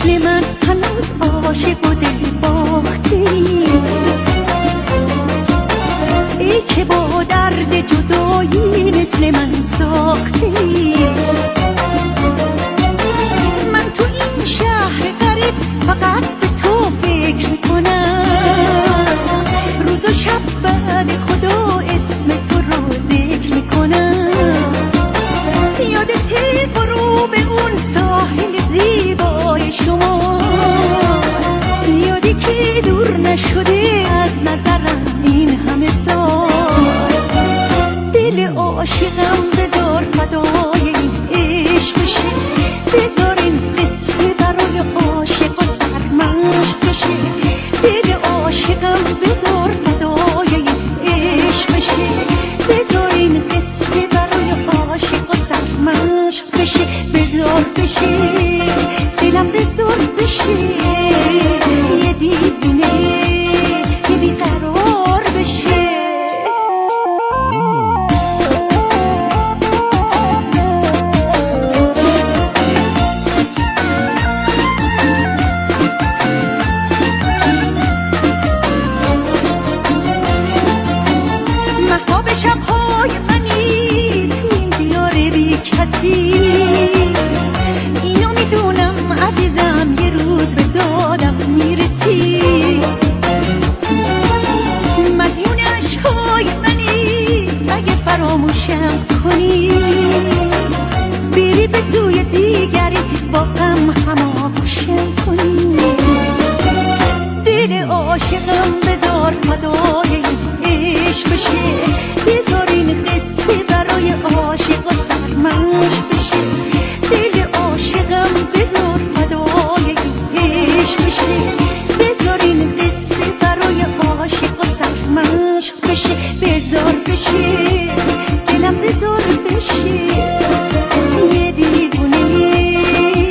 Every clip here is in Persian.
مثل من هنوز عاشق و دل باختی، ای که با درد جدایی مثل من ساختی. من تو این شهر غریب فقط به تو فکر میکنم، روز و شب بعد خدا اسم تو رو ذکر میکنم. یادت غروب اون ساحل زیبای شما، یادی که دور نشده از نظرم این همه سال. دل عاشقم بذار فدای این عشق بشه، بذار این قصه برای عاشق و سرمشق بشه. دل عاشقم بذار فدای این عشق بشه، بذار این قصه برای عاشق و سرمشق بشه. بذار بشه دلم، بذار بشه یه دیوونه که بیقرار بشه. مهتاب شب‌های منی تو این دیار بی کسی، اینو میدونم عزیزم یه روز به دادم میرسی. مدیون عشقای منی اگه فراموشم کنی، بری به سوی دیگری با غم هماغوشم کنی. دل عاشقم بذار فدای این عشق بشه، بذار این قصه برای عاشق و سرمشق بشه. دل عاشقم بذار فدای این عشق بشه، بذار این قصه برای عاشق و سرمشق بشه. بذار بشه دلم، بذار بشه یه دیوونه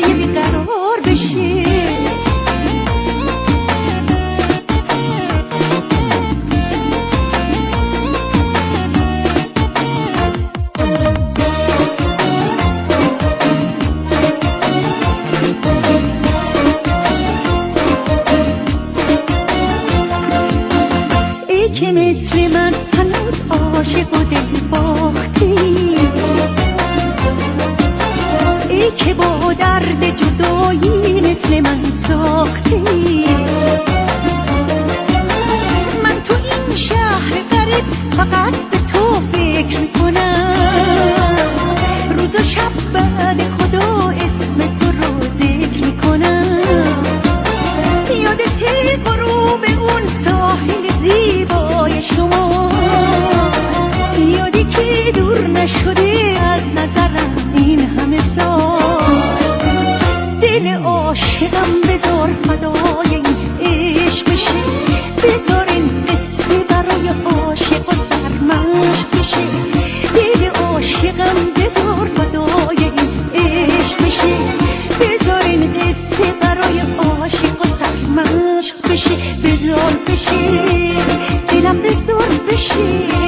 یه بیقرار بشه. ای که مثل من هنوز عاشق و دل باختی، ای که با درد جدایی مثل من ساختی. من تو این شهر غریب فقط به تو فکر میکنم، روز و شب بعد خدا اسم تو رو ذکر میکنم. یادت غروب اون ساحل زیبای شما، یادی که دور نشده از نظرم این همه سال. دل عاشقم بذار فدای این عشق بشه، بذار این قصه برای عاشق و سرمشق بشه. دل عاشقم بذار فدای این عشق بشه، بذار این قصه برای عاشق و سرمشق بشه. بذار بشه دلم، بذار بشه